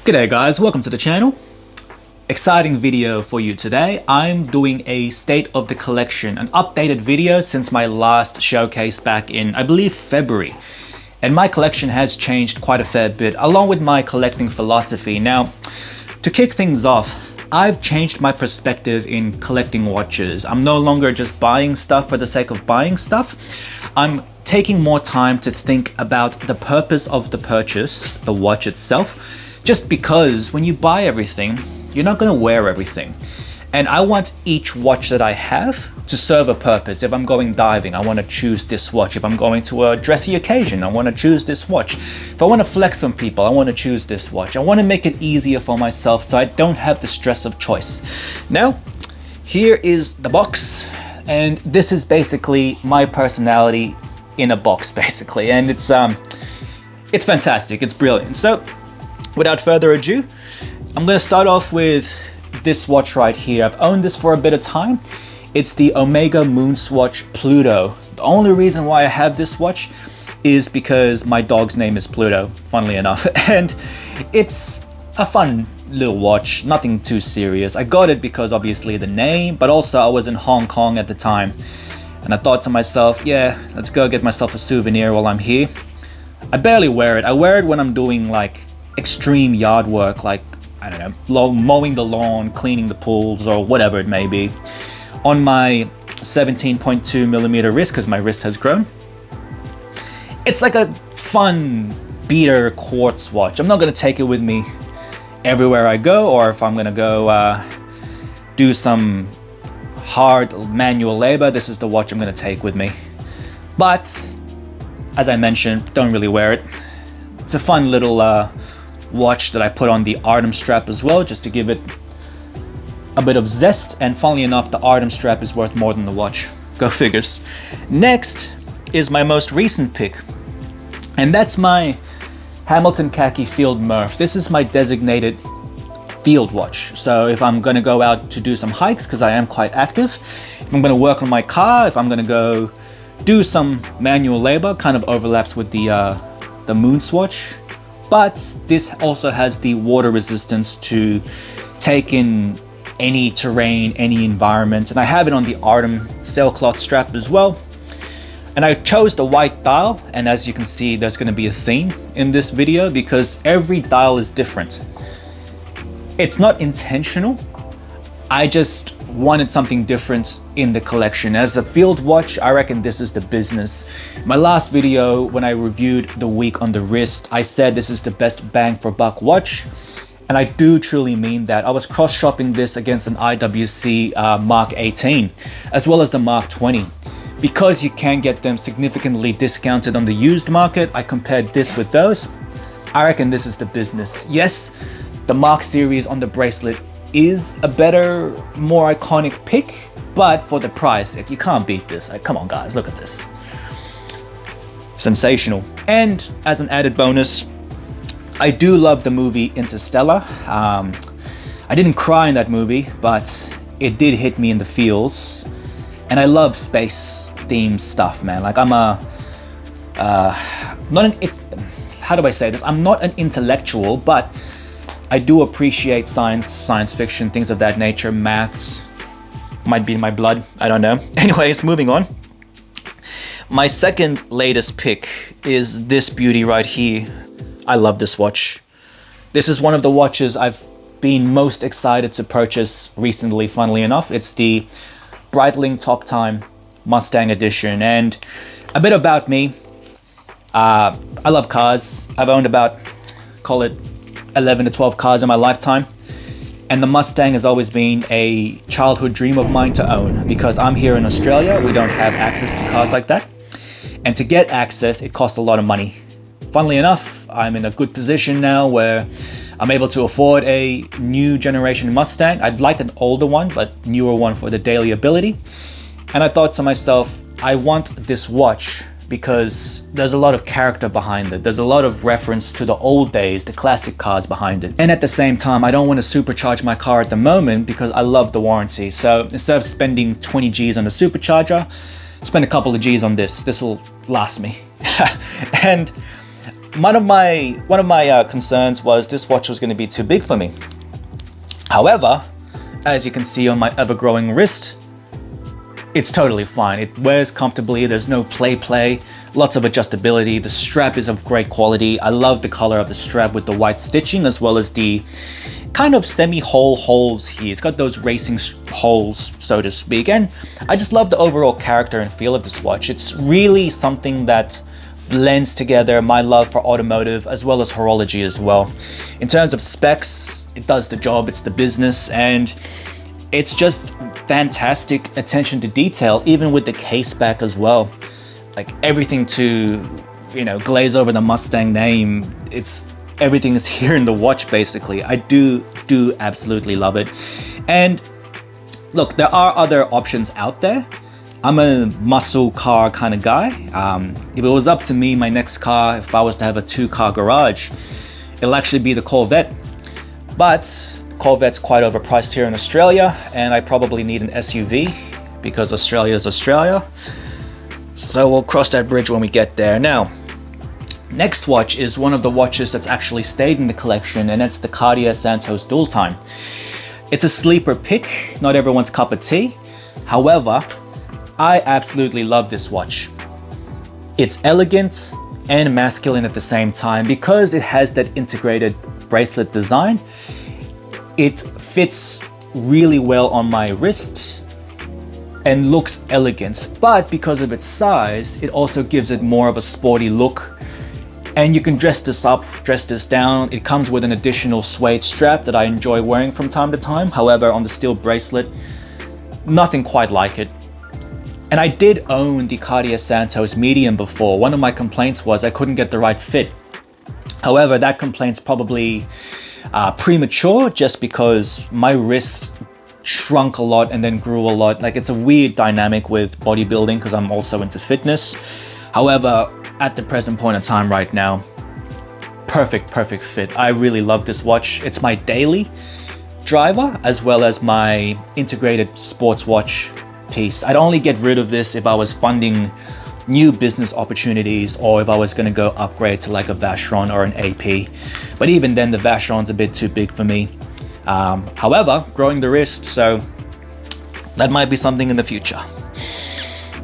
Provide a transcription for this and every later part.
G'day guys, welcome to the channel. Exciting video for you today. I'm doing a state of the collection, an updated video since my last showcase back in, I believe, February. And my collection has changed quite a fair bit, along with my collecting philosophy. Now, to kick things off, I've changed my perspective in collecting watches. I'm no longer just buying stuff for the sake of buying stuff. I'm taking more time to think about the purpose of the purchase, the watch itself. Just because when you buy everything, you're not going to wear everything. And I want each watch that I have to serve a purpose. If I'm going diving, I want to choose this watch. If I'm going to a dressy occasion, I want to choose this watch. If I want to flex on people, I want to choose this watch. I want to make it easier for myself so I don't have the stress of choice. Now, here is the box. And this is basically my personality in a box, basically. And it's fantastic. It's brilliant. So, without further ado, I'm going to start off with this watch right here. I've owned this for a bit of time. It's the Omega MoonSwatch Pluto. The only reason why I have this watch is because my dog's name is Pluto, funnily enough. And it's a fun little watch, nothing too serious. I got it because obviously the name, but also I was in Hong Kong at the time. And I thought to myself, yeah, let's go get myself a souvenir while I'm here. I barely wear it. I wear it when I'm doing like extreme yard work, like, I don't know, mowing the lawn, cleaning the pools, or whatever it may be. On my 17.2mm wrist, because my wrist has grown. It's like a fun beater quartz watch. I'm not going to take it with me everywhere I go, or if I'm going to go do some hard manual labor, this is the watch I'm going to take with me. But, as I mentioned, don't really wear it. It's a fun little watch that I put on the Artem strap as well, just to give it a bit of zest. And funnily enough, the Artem strap is worth more than the watch. Go figures. Next is my most recent pick, and that's my Hamilton Khaki Field Murph. This is my designated field watch. So if I'm going to go out to do some hikes, because I am quite active, if I'm going to work on my car, if I'm going to go do some manual labor, kind of overlaps with the MoonSwatch. But this also has the water resistance to take in any terrain, any environment. And I have it on the Artem sailcloth strap as well. And I chose the white dial. And as you can see, there's going to be a theme in this video because every dial is different. It's not intentional. I just wanted something different in the collection. As a field watch, I reckon this is the business. My last video, when I reviewed the week on the wrist, I said this is the best bang for buck watch. And I do truly mean that. I was cross-shopping this against an IWC Mark 18, as well as the Mark 20. Because you can get them significantly discounted on the used market, I compared this with those. I reckon this is the business. Yes, the Mark series on the bracelet is a better, more iconic pick, but for the price, you can't beat this. Like, come on guys, look at this. Sensational. And as an added bonus, I do love the movie Interstellar. I didn't cry in that movie, but it did hit me in the feels. And I love space themed stuff, man. Like I'm how do I say this? I'm not an intellectual, but I do appreciate science fiction, things of that nature. Maths might be in my blood, I don't know. Anyways, moving on. My second latest pick is this beauty right here. I love this watch. This is one of the watches I've been most excited to purchase recently, funnily enough. It's the Breitling Top Time Mustang Edition. And a bit about me. I love cars. I've owned about, call it 11 to 12 cars in my lifetime. And the Mustang has always been a childhood dream of mine to own because I'm here in Australia. We don't have access to cars like that. And to get access, it costs a lot of money. Funnily enough, I'm in a good position now where I'm able to afford a new generation Mustang. I'd like an older one, but newer one for the daily ability. And I thought to myself, I want this watch because there's a lot of character behind it. There's a lot of reference to the old days, the classic cars behind it. And at the same time, I don't want to supercharge my car at the moment because I love the warranty. So instead of spending 20 G's on a supercharger, spend a couple of G's on this. This will last me. And one of my concerns was this watch was going to be too big for me. However, as you can see on my ever-growing wrist, it's totally fine. It wears comfortably, there's no play, lots of adjustability. The strap is of great quality. I love the color of the strap with the white stitching, as well as the kind of semi-hole holes here. It's got those racing holes, so to speak. And I just love the overall character and feel of this watch. It's really something that blends together my love for automotive as well as horology as well. In terms of specs, it does the job, it's the business, and it's just fantastic attention to detail, even with the case back as well. Like everything to, you know, glaze over the Mustang name, everything is here in the watch basically. I do absolutely love it. And look, there are other options out there. I'm a muscle car kind of guy. If it was up to me, my next car, if I was to have a 2-car garage, it'll actually be the Corvette. But Corvette's quite overpriced here in Australia, and I probably need an SUV because Australia is Australia. So we'll cross that bridge when we get there. Now, next watch is one of the watches that's actually stayed in the collection, and it's the Cartier Santos Dual Time. It's a sleeper pick, not everyone's cup of tea. However, I absolutely love this watch. It's elegant and masculine at the same time because it has that integrated bracelet design. It fits really well on my wrist and looks elegant, but because of its size, it also gives it more of a sporty look. And you can dress this up, dress this down. It comes with an additional suede strap that I enjoy wearing from time to time. However, on the steel bracelet, nothing quite like it. And I did own the Cartier Santos medium before. One of my complaints was I couldn't get the right fit. However, that complaint's probably premature just because my wrist shrunk a lot and then grew a lot. Like, it's a weird dynamic with bodybuilding because I'm also into fitness. However, at the present point in time right now, perfect fit. I really love this watch. It's my daily driver as well as my integrated sports watch piece. I'd only get rid of this if I was funding new business opportunities or if I was going to go upgrade to like a Vacheron or an AP. But even then, the Vacheron's a bit too big for me. However, growing the wrist, so that might be something in the future.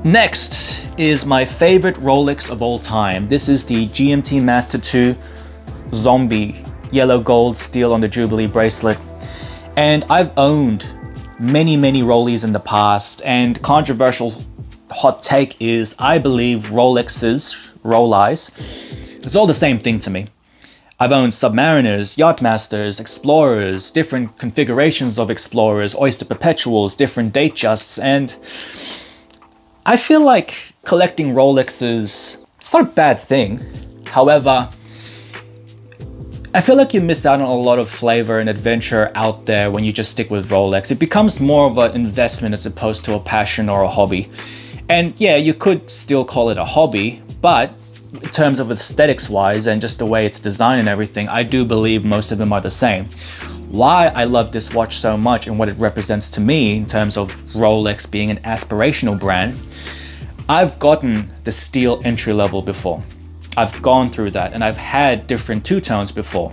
Next is my favorite Rolex of all time. This is the GMT Master II Zombie yellow gold steel on the Jubilee bracelet. And I've owned many Rollies in the past, and controversial hot take is I believe Rolex's Rollies, it's all the same thing to me. I've owned Submariners, Yachtmasters, Explorers, different configurations of Explorers, Oyster Perpetuals, different date justs, and I feel like collecting Rolexes, it's not a bad thing. However, I feel like you miss out on a lot of flavor and adventure out there when you just stick with Rolex. It becomes more of an investment as opposed to a passion or a hobby. And yeah, you could still call it a hobby, but in terms of aesthetics wise and just the way it's designed and everything, I do believe most of them are the same. Why I love this watch so much and what it represents to me in terms of Rolex being an aspirational brand, I've gotten the steel entry level before. I've gone through that and I've had different two-tones before.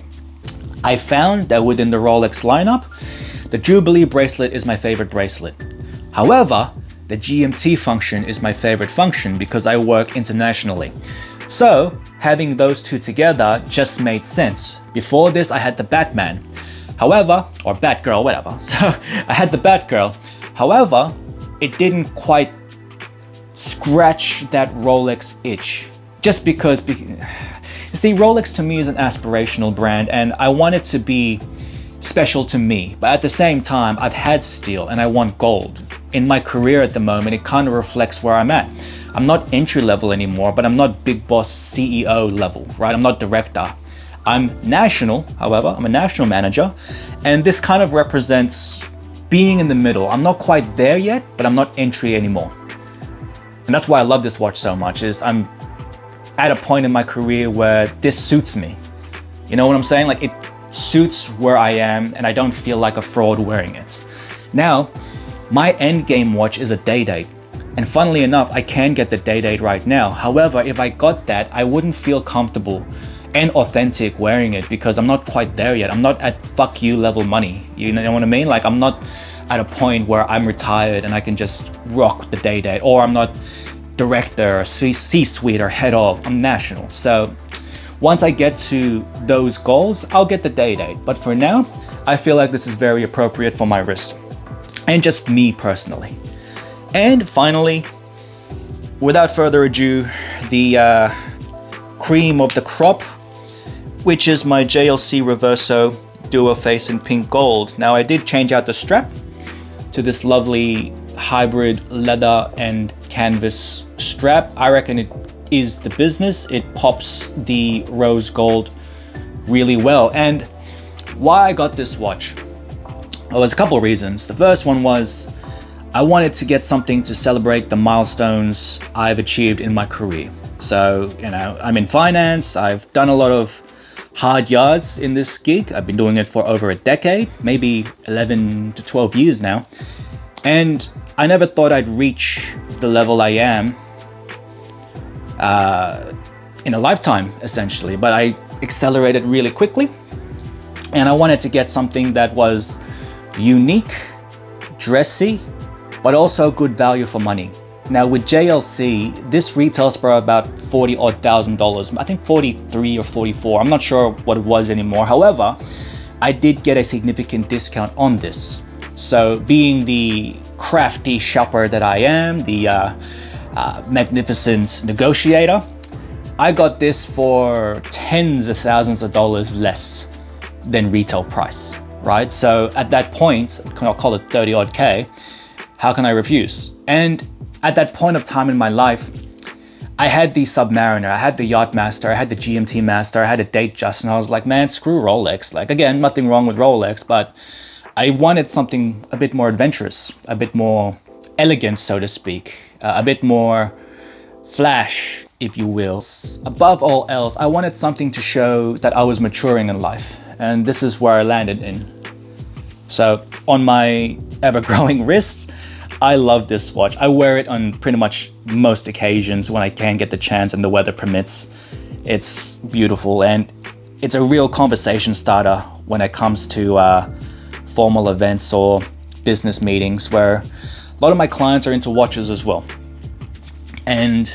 I found that within the Rolex lineup, the Jubilee bracelet is my favorite bracelet. However, the GMT function is my favorite function because I work internationally. So having those two together just made sense. Before this, I had the Batman. However, or Batgirl, whatever. So I had the Batgirl. However, it didn't quite scratch that Rolex itch. Just because, you see, Rolex to me is an aspirational brand and I want it to be special to me. But at the same time, I've had steel and I want gold. In my career at the moment, it kind of reflects where I'm at. I'm not entry level anymore, but I'm not big boss CEO level, right? I'm not director. I'm national, however, I'm a national manager. And this kind of represents being in the middle. I'm not quite there yet, but I'm not entry anymore. And that's why I love this watch so much, is I'm at a point in my career where this suits me. You know what I'm saying? Like, it suits where I am and I don't feel like a fraud wearing it. Now, my end game watch is a day date. And funnily enough, I can get the day date right now. However, if I got that, I wouldn't feel comfortable and authentic wearing it, because I'm not quite there yet. I'm not at fuck you level money. You know what I mean? Like, I'm not at a point where I'm retired and I can just rock the day, or I'm not director or C-suite or head of. I'm national. So once I get to those goals, I'll get the day. But for now, I feel like this is very appropriate for my wrist and just me personally. And finally, without further ado, the cream of the crop, which is my JLC Reverso Duo Face in pink gold. Now, I did change out the strap to this lovely hybrid leather and canvas strap. I reckon it is the business. It pops the rose gold really well. And why I got this watch? Well, there's a couple of reasons. The first one was I wanted to get something to celebrate the milestones I've achieved in my career. So, you know, I'm in finance. I've done a lot of hard yards in this gig. I've been doing it for over a decade, maybe 11 to 12 years now. And I never thought I'd reach the level I am in a lifetime, essentially. But I accelerated really quickly. And I wanted to get something that was unique, dressy, but also good value for money. Now with JLC, this retails for about $40,000. I think 43 or 44. I'm not sure what it was anymore. However, I did get a significant discount on this. So being the crafty shopper that I am, the magnificent negotiator, I got this for tens of thousands of dollars less than retail price, right? So at that point, I'll call it 30 odd K, how can I refuse? And at that point of time in my life, I had the Submariner, I had the Yachtmaster, I had the GMT Master, I had a Datejust, and I was like, man, screw Rolex. Like, again, nothing wrong with Rolex, but I wanted something a bit more adventurous, a bit more elegant, so to speak, a bit more flash, if you will. Above all else, I wanted something to show that I was maturing in life, and this is where I landed in. So on my ever-growing wrist, I love this watch. I wear it on pretty much most occasions when I can get the chance and the weather permits. It's beautiful, and it's a real conversation starter when it comes to formal events or business meetings, where a lot of my clients are into watches as well. And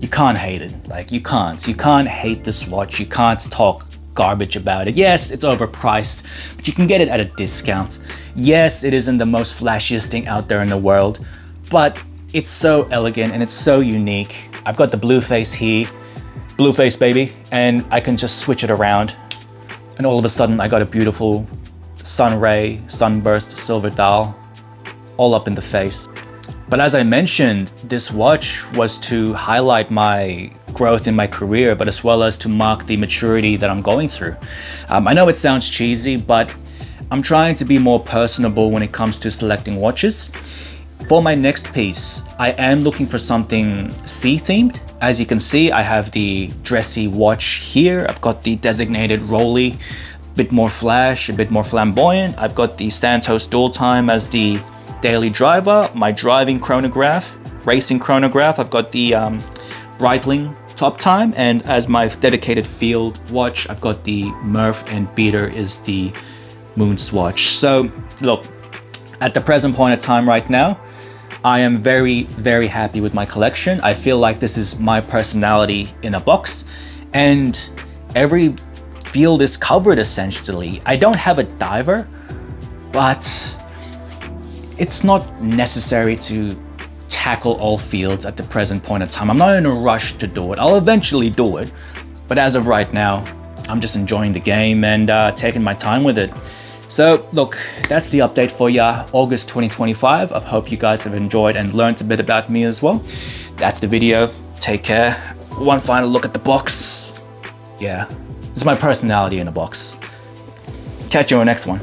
you can't hate it. Like, you can't hate this watch. You can't talk garbage about it. Yes, it's overpriced, but you can get it at a discount. Yes, it isn't the most flashiest thing out there in the world, but it's so elegant and it's so unique. I've got the blue face here, blue face baby, and I can just switch it around. And all of a sudden I got a beautiful sun ray, sunburst, silver dial, all up in the face. But as I mentioned, this watch was to highlight my growth in my career, but as well as to mark the maturity that I'm going through. I know it sounds cheesy, but I'm trying to be more personable when it comes to selecting watches. For my next piece, I am looking for something sea themed. As you can see, I have the dressy watch here. I've got the designated Rolly, a bit more flash, a bit more flamboyant. I've got the Santos dual time as the daily driver, my driving chronograph, racing chronograph. I've got the Breitling top time, and as my dedicated field watch, I've got the Murph, and beater is the MoonSwatch. So look, at the present point of time right now, I am very, very happy with my collection. I feel like this is my personality in a box, and every field is covered essentially. I don't have a diver, but it's not necessary to tackle all fields at the present point in time. I'm not in a rush to do it. I'll eventually do it, but as of right now, I'm just enjoying the game and taking my time with it. So look, that's the update for ya, August 2025. I hope you guys have enjoyed and learned a bit about me as well. That's the video. Take care. One final look at the box. Yeah, it's my personality in a box. Catch you on the next one.